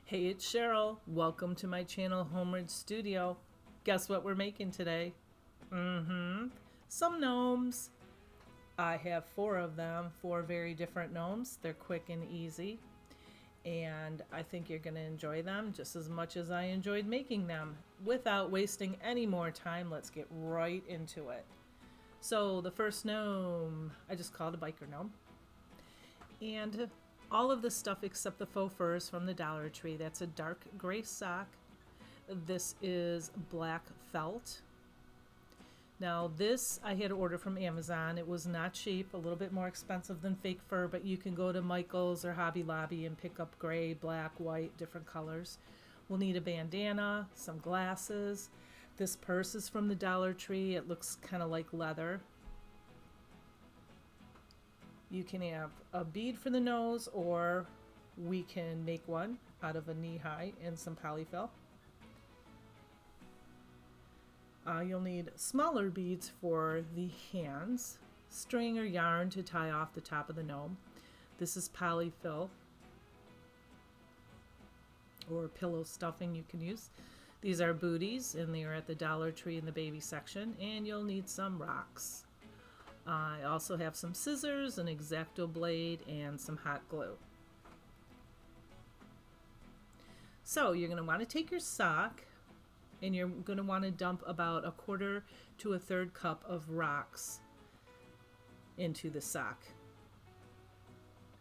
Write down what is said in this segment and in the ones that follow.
Hey, it's Cheryl. Welcome to my channel, Homeward Studio. Guess what we're making today? Some gnomes. I have 4 of them, 4 very different gnomes. They're quick and easy, and I think you're going to enjoy them just as much as I enjoyed making them. Without wasting any more time, let's get right into it. So the first gnome, I just called a biker gnome. And all of this stuff except the faux furs from the Dollar Tree. That's a dark gray sock. This is black felt. Now this I had to order from Amazon. It was not cheap, a little bit more expensive than fake fur, but you can go to Michael's or Hobby Lobby and pick up gray, black, white, different colors. We'll need a bandana, some glasses. This purse is from the Dollar Tree. It looks kind of like leather. You can have a bead for the nose, or we can make one out of a knee-high and some polyfill. You'll need smaller beads for the hands, string or yarn to tie off the top of the gnome. This is polyfill or pillow stuffing you can use. These are booties, and they are at the Dollar Tree in the baby section, and you'll need some rocks. I also have some scissors, an X-Acto blade, and some hot glue. So you're going to want to take your sock, and you're going to want to dump about 1/4 to 1/3 cup of rocks into the sock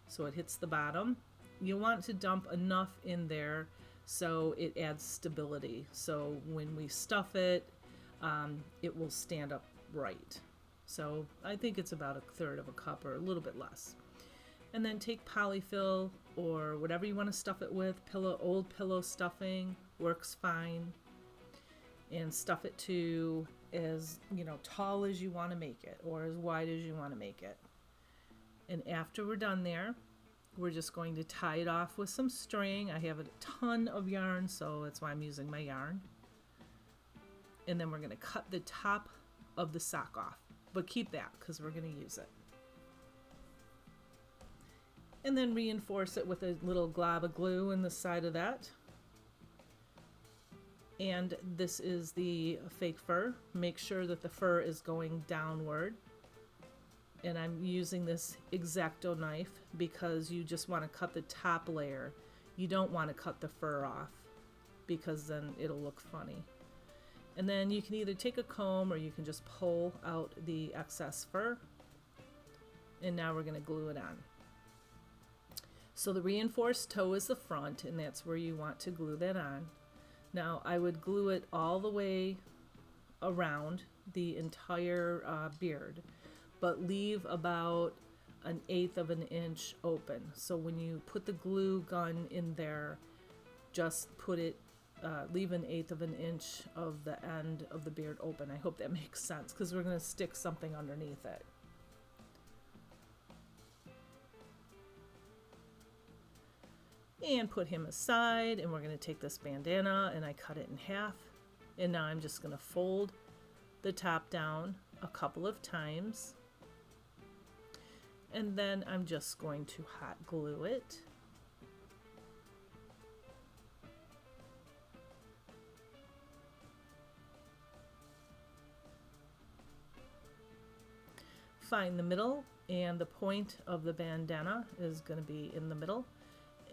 so it hits the bottom. You want to dump enough in there so it adds stability, so when we stuff it, it will stand up right. So I think it's about 1/3 of a cup or a little bit less. And then take polyfill or whatever you want to stuff it with. Old pillow stuffing works fine. And stuff it to as tall as you want to make it, or as wide as you want to make it. And after we're done there, we're just going to tie it off with some string. I have a ton of yarn, so that's why I'm using my yarn. And then we're going to cut the top of the sock off. But keep that because we're going to use it. And then reinforce it with a little glob of glue in the side of that. And this is the fake fur. Make sure that the fur is going downward. And I'm using this X-Acto knife because you just want to cut the top layer. You don't want to cut the fur off because then it'll look funny. And then you can either take a comb or you can just pull out the excess fur. And now we're going to glue it on. So the reinforced toe is the front, and that's where you want to glue that on. Now I would glue it all the way around the entire beard, but leave about 1/8 of an inch open. So when you put the glue gun in there, just put it leave 1/8 of an inch of the end of the beard open. I hope that makes sense because we're going to stick something underneath it. And put him aside, and we're going to take this bandana, and I cut it in half. And now I'm just going to fold the top down a couple of times. And then I'm just going to hot glue it. Find the middle, and the point of the bandana is going to be in the middle,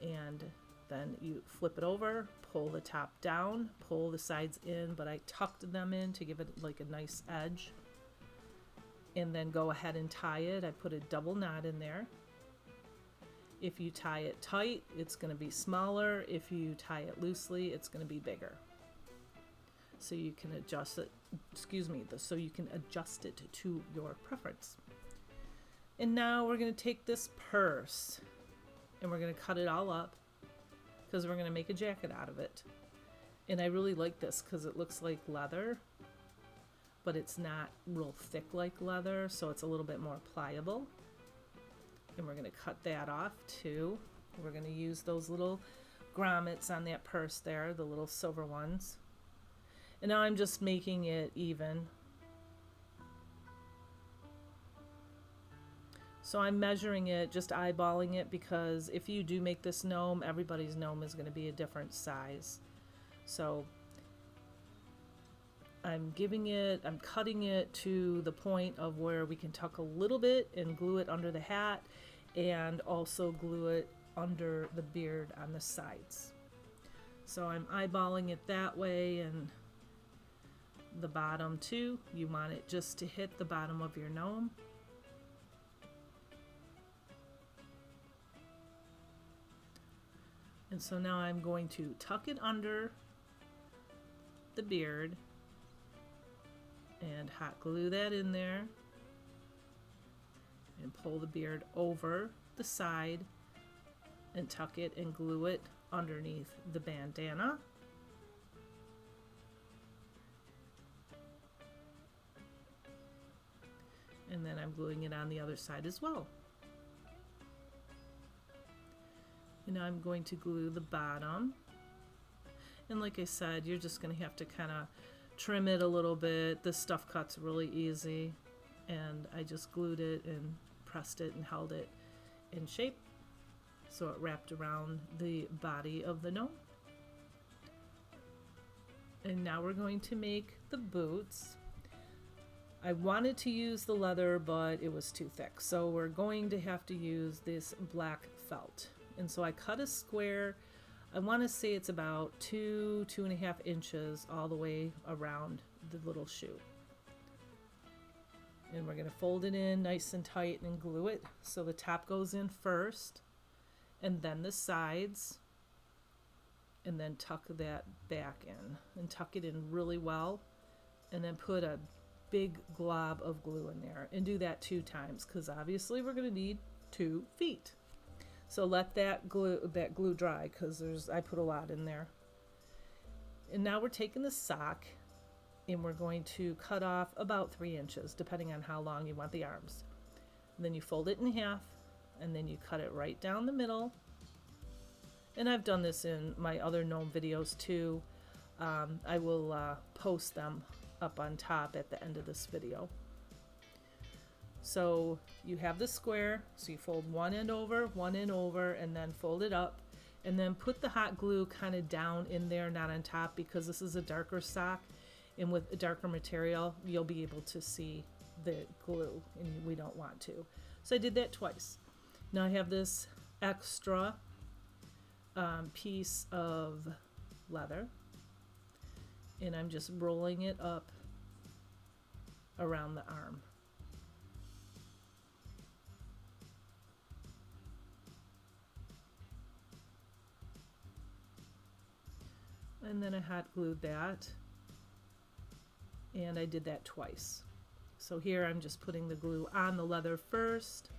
and then you flip it over, pull the top down, pull the sides in, but I tucked them in to give it like a nice edge, and then go ahead and tie it. I put a double knot in there. If you tie it tight, it's going to be smaller. If you tie it loosely, it's going to be bigger. So you can adjust it, so you can adjust it to your preference. And now we're going to take this purse and we're going to cut it all up because we're going to make a jacket out of it. And I really like this because it looks like leather, but it's not real thick like leather, so it's a little bit more pliable. And we're going to cut that off too. We're going to use those little grommets on that purse there, the little silver ones. And now I'm just making it even. So I'm measuring it, just eyeballing it, because if you do make this gnome, everybody's gnome is going to be a different size. So I'm cutting it to the point of where we can tuck a little bit and glue it under the hat, and also glue it under the beard on the sides. So I'm eyeballing it that way, and the bottom too. You want it just to hit the bottom of your gnome. And so now I'm going to tuck it under the beard and hot glue that in there, and pull the beard over the side and tuck it and glue it underneath the bandana. And then I'm gluing it on the other side as well. And now I'm going to glue the bottom. And like I said, you're just going to have to kind of trim it a little bit. This stuff cuts really easy. And I just glued it and pressed it and held it in shape, so it wrapped around the body of the gnome. And now we're going to make the boots. I wanted to use the leather, but it was too thick, so we're going to have to use this black felt. And so I cut a square. I want to say it's about 2.5 inches all the way around the little shoe. And we're going to fold it in nice and tight and glue it so the top goes in first, and then the sides, and then tuck that back in and tuck it in really well, and then put a big glob of glue in there, and do that 2 times, because obviously we're going to need 2 feet. So let that glue dry, because I put a lot in there. And now we're taking the sock, and we're going to cut off about 3 inches, depending on how long you want the arms. And then you fold it in half, and then you cut it right down the middle. And I've done this in my other gnome videos too. I will post them up on top at the end of this video. So you have the square, so you fold one end over, and then fold it up, and then put the hot glue kind of down in there, not on top, because this is a darker sock, and with a darker material you'll be able to see the glue, and we don't want to. So I did that twice. Now I have this extra piece of leather, and I'm just rolling it up around the arm. And then I hot glued that, and I did that twice. So here I'm just putting the glue on the leather first,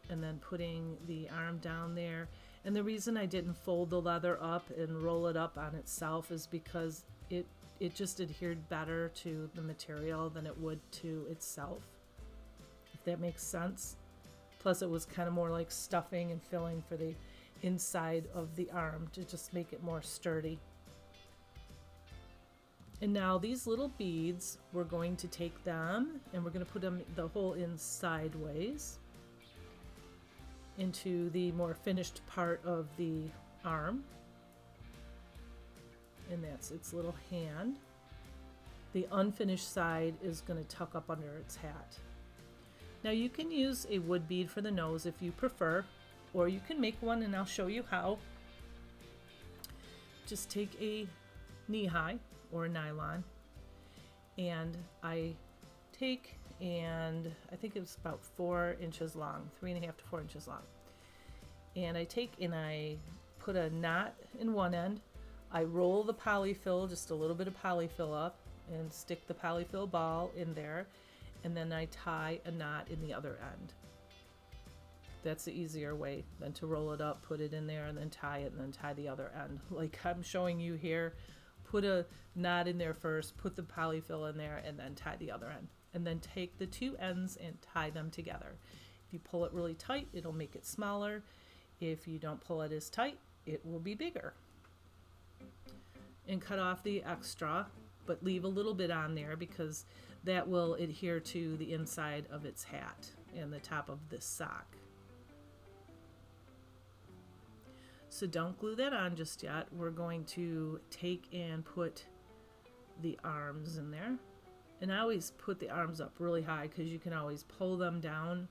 and then putting the arm down there. And the reason I didn't fold the leather up and roll it up on itself is because it just adhered better to the material than it would to itself, if that makes sense. Plus it was kind of more like stuffing and filling for the inside of the arm to just make it more sturdy. And now these little beads, we're going to take them and we're going to put them the whole in sideways into the more finished part of the arm. And that's its little hand. The unfinished side is going to tuck up under its hat. Now you can use a wood bead for the nose if you prefer, or you can make one, and I'll show you how. Just take a knee-high or a nylon, and I take, and I think it was about 4 inches long, 3.5 to 4 inches long. And I take and I put a knot in one end. I roll the polyfill, just a little bit of polyfill up, and stick the polyfill ball in there, and then I tie a knot in the other end. That's the easier way than to roll it up, put it in there, and then tie it, and then tie the other end. Like I'm showing you here, put a knot in there first, put the polyfill in there, and then tie the other end. And then take the 2 ends and tie them together. If you pull it really tight, it'll make it smaller. If you don't pull it as tight, it will be bigger. And cut off the extra, but leave a little bit on there because that will adhere to the inside of its hat. and the top of this sock. So don't glue that on just yet. We're going to take and put the arms in there. And I always put the arms up really high because you can always pull them down.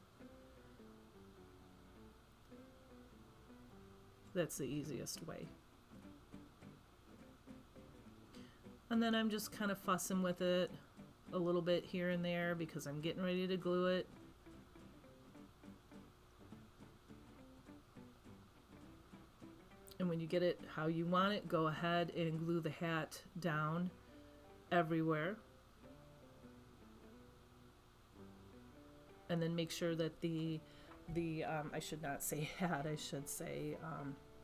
That's the easiest way. And then I'm just kind of fussing with it a little bit here and there because I'm getting ready to glue it. And when you get it how you want it, go ahead and glue the hat down everywhere. And then make sure that the I should not say hat, I should say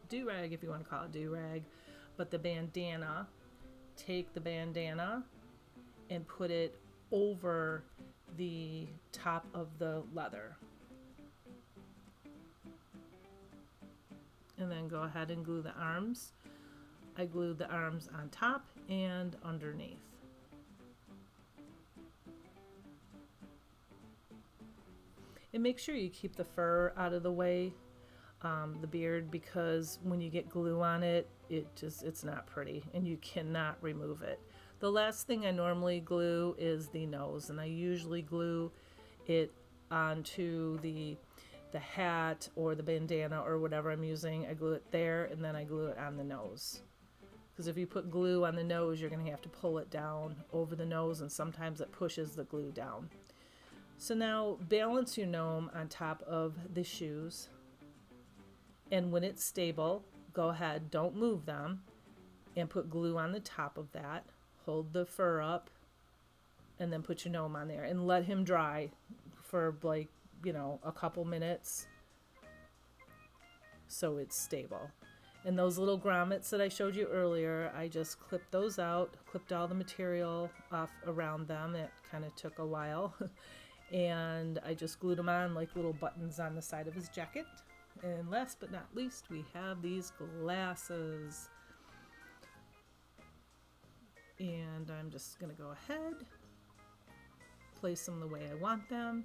do-rag, if you want to call it do-rag, but the bandana, take the bandana and put it over the top of the leather. And then go ahead and glue the arms. I glued the arms on top and underneath. And make sure you keep the fur out of the way, the beard, because when you get glue on it, it's not pretty and you cannot remove it. The last thing I normally glue is the nose, and I usually glue it onto the hat or the bandana or whatever I'm using. I glue it there and then I glue it on the nose. Because if you put glue on the nose, you're going to have to pull it down over the nose, and sometimes it pushes the glue down. So now balance your gnome on top of the shoes, and when it's stable, go ahead, don't move them, and put glue on the top of that. Hold the fur up, and then put your gnome on there and let him dry for like, you know, a couple minutes so it's stable. And those little grommets that I showed you earlier, I just clipped those out, clipped all the material off around them. It kind of took a while. And I just glued them on like little buttons on the side of his jacket. And last but not least, we have these glasses. And I'm just going to go ahead, place them the way I want them,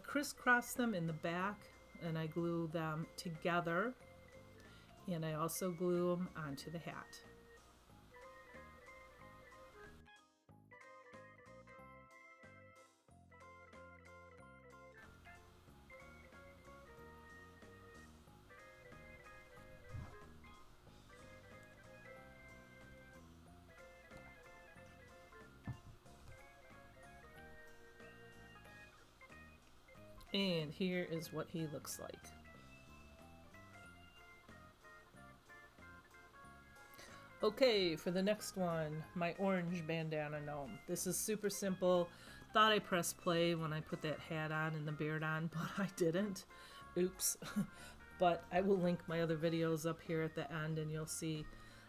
crisscross them in the back, and I glue them together. And I also glue them onto the hat. And here is what he looks like. Okay, for the next one, my orange bandana gnome. This is super simple. Thought I pressed play when I put that hat on and the beard on, but I didn't. Oops. But I will link my other videos up here at the end, and you'll see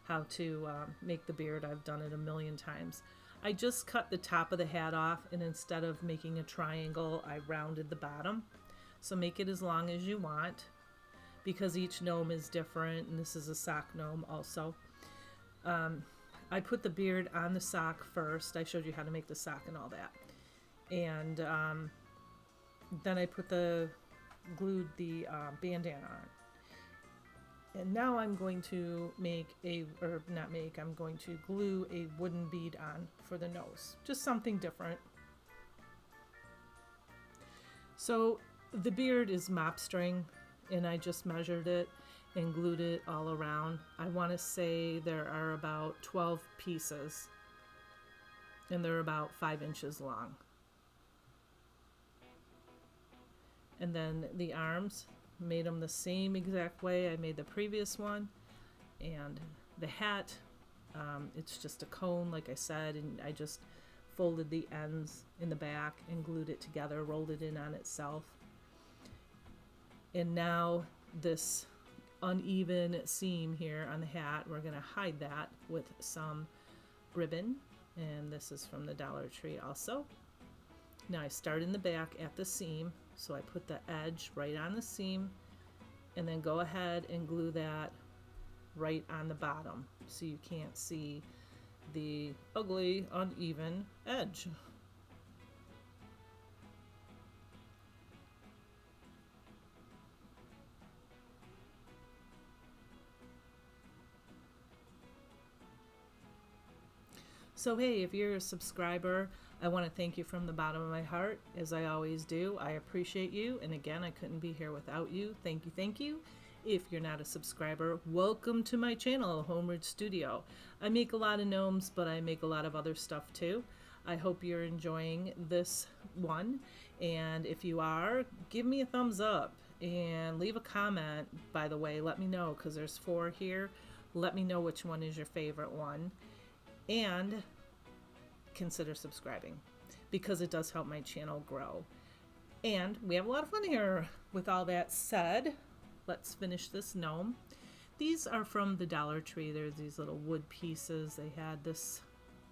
how to make the beard. I've done it a million times. I just cut the top of the hat off, and instead of making a triangle, I rounded the bottom. So make it as long as you want, because each gnome is different, and this is a sock gnome also. I put the beard on the sock first. I showed you how to make the sock and all that. And then I glued the bandana on. And now I'm going to I'm going to glue a wooden bead on for the nose. Just something different. So the beard is mop string, and I just measured it and glued it all around. I want to say there are about 12 pieces, and they're about 5 inches long. And then the arms, made them the same exact way I made the previous one. And the hat, it's just a cone, like I said, and I just folded the ends in the back and glued it together, rolled it in on itself. And now this uneven seam here on the hat, we're going to hide that with some ribbon, and this is from the Dollar Tree also. Now I start in the back at the seam, so I put the edge right on the seam, and then go ahead and glue that right on the bottom so you can't see the ugly uneven edge. So hey, if you're a subscriber, I want to thank you from the bottom of my heart, as I always do. I appreciate you, and again, I couldn't be here without you. Thank you, thank you. If you're not a subscriber, welcome to my channel, Homeward Studio. I make a lot of gnomes, but I make a lot of other stuff too. I hope you're enjoying this one, and if you are, give me a thumbs up and leave a comment. By the way, let me know, because there's 4 here. Let me know which one is your favorite one, and consider subscribing, because it does help my channel grow. And we have a lot of fun here. With all that said, let's finish this gnome. These are from the Dollar Tree. There's these little wood pieces they had this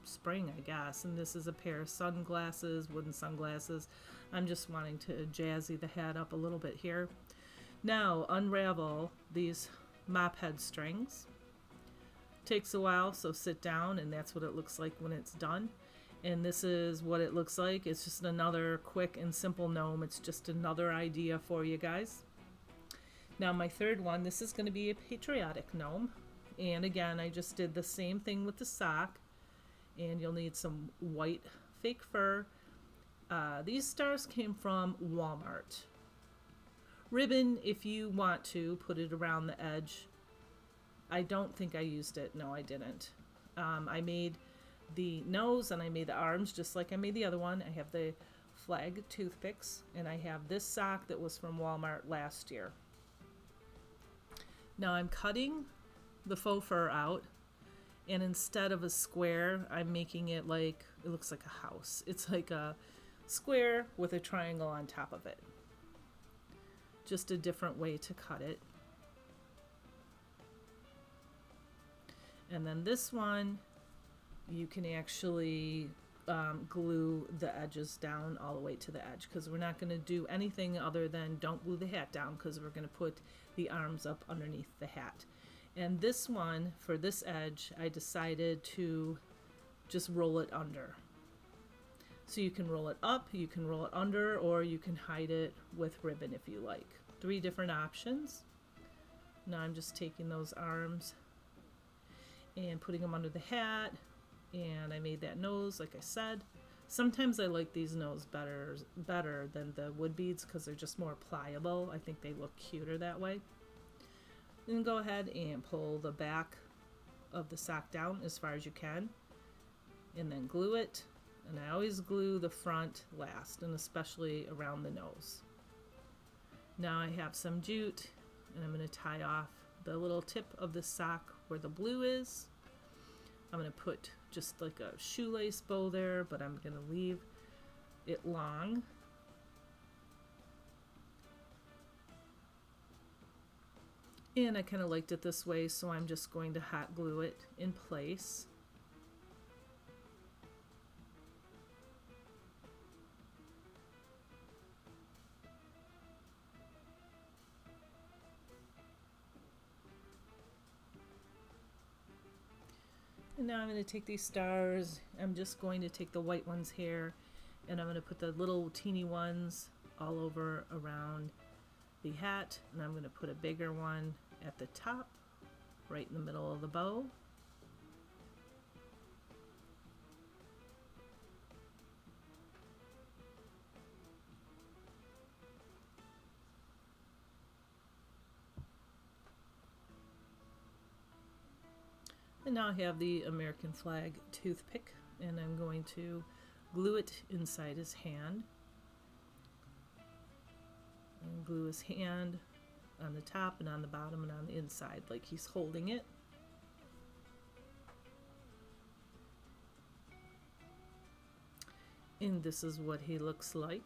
spring, I guess, and this is a pair of sunglasses, wooden sunglasses. I'm just wanting to jazzy the hat up a little bit here. Now unravel these mop head strings. Takes a while, so sit down, and that's what it looks like when it's done. And this is what it looks like. It's just another quick and simple gnome. It's just another idea for you guys. Now my third one, this is going to be a patriotic gnome, and again I just did the same thing with the sock, and you'll need some white fake fur. These stars came from Walmart. Ribbon, if you want to put it around the edge. I don't think I used it. No, I didn't. I made the nose and I made the arms just like I made the other one. I have the flag toothpicks, and I have this sock that was from Walmart last year. Now I'm cutting the faux fur out, and instead of a square, I'm making it like, it looks like a house. It's like a square with a triangle on top of it. Just a different way to cut it. And then this one, you can actually glue the edges down all the way to the edge, because we're not going to do anything other than don't glue the hat down, because we're going to put the arms up underneath the hat. And this one, for this edge, I decided to just roll it under. So you can roll it up, you can roll it under, or you can hide it with ribbon if you like. 3 different options. Now I'm just taking those arms and putting them under the hat, and I made that nose like I said. Sometimes I like these nose better than the wood beads, because they're just more pliable. I think they look cuter that way. Then go ahead and pull the back of the sock down as far as you can, and then glue it. And I always glue the front last, and especially around the nose. Now I have some jute, and I'm going to tie off the little tip of the sock where the blue is. I'm going to put just like a shoelace bow there, but I'm going to leave it long. And I kind of liked it this way, so I'm just going to hot glue it in place. And now I'm going to take these stars, I'm just going to take the white ones here, and I'm going to put the little teeny ones all over around the hat, and I'm going to put a bigger one at the top, right in the middle of the bow. And now I have the American flag toothpick, and I'm going to glue it inside his hand. And glue his hand on the top and on the bottom and on the inside like he's holding it. And this is what he looks like.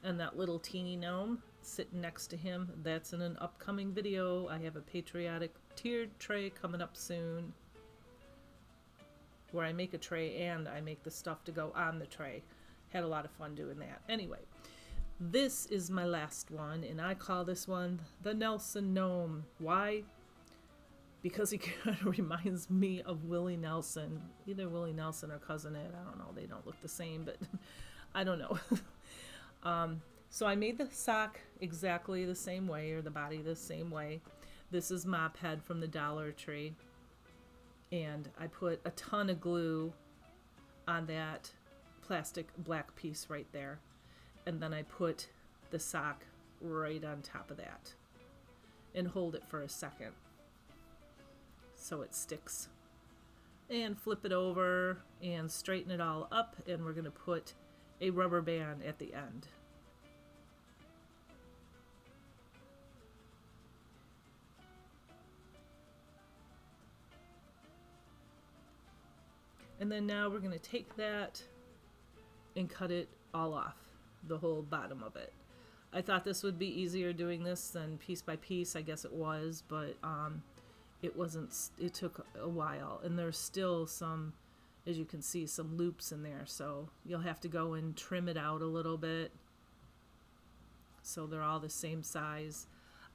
And that little teeny gnome sitting next to him, that's in an upcoming video. I have a Patriotic tiered tray coming up soon, where I make a tray and I make the stuff to go on the tray. Had a lot of fun doing that. Anyway, this is my last one, and I call this one the Nelson Gnome. Why? Because he kind of reminds me of Willie Nelson. Either Willie Nelson or Cousin Ed. I don't know. They don't look the same, but I don't know. So I made the sock exactly the same way, or the body the same way. This is Mop Head from the Dollar Tree. and I put a ton of glue on that plastic black piece right there, and then I put the sock right on top of that and hold it for a second so it sticks, and flip it over and straighten it all up, and we're going to put a rubber band at the end. And then now we're going to take that and cut it all off, the whole bottom of it. I thought this would be easier doing this than piece by piece. I guess it was, but it wasn't. It took a while, and there's still some, as you can see, some loops in there, so you'll have to go and trim it out a little bit so they're all the same size.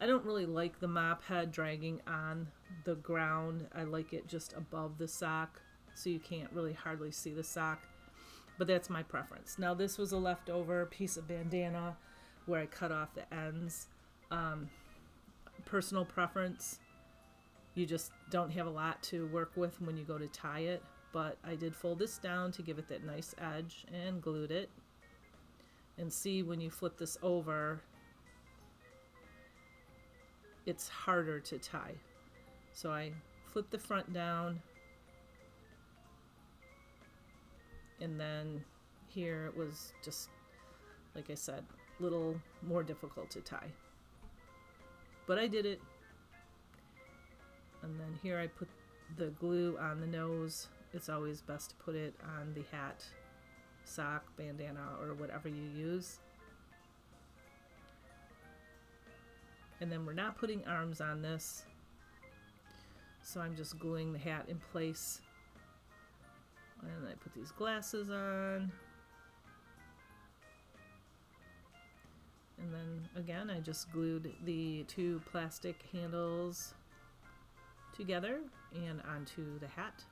I don't really like the mop head dragging on the ground. I like it just above the sock, so you can't really hardly see the sock, but that's my preference. Now this was a leftover piece of bandana where I cut off the ends. Personal preference, you just don't have a lot to work with when you go to tie it, but I did fold this down to give it that nice edge and glued it. And see, when you flip this over, it's harder to tie. So I flip the front down, and then here it was just, like I said, a little more difficult to tie. But I did it. And then here I put the glue on the nose. It's always best to put it on the hat, sock, bandana, or whatever you use. And then we're not putting arms on this, so I'm just gluing the hat in place. And I put these glasses on. And then again, I just glued the two plastic handles together and onto the hat.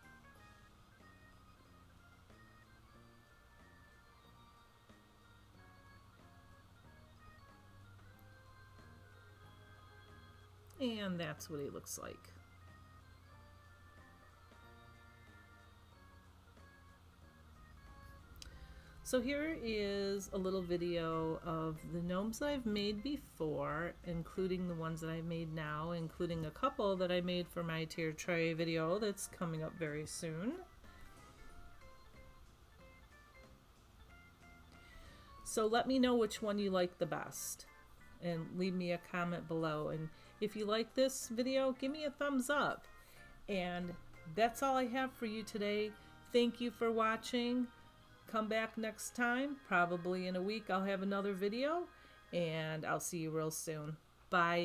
And that's what he looks like. So here is a little video of the gnomes that I've made before, including the ones that I made now, including a couple that I made for my tier tray video that's coming up very soon. So let me know which one you like the best, and leave me a comment below. And if you like this video, give me a thumbs up. And that's all I have for you today. Thank you for watching. Come back next time. Probably in a week I'll have another video, and I'll see you real soon. Bye.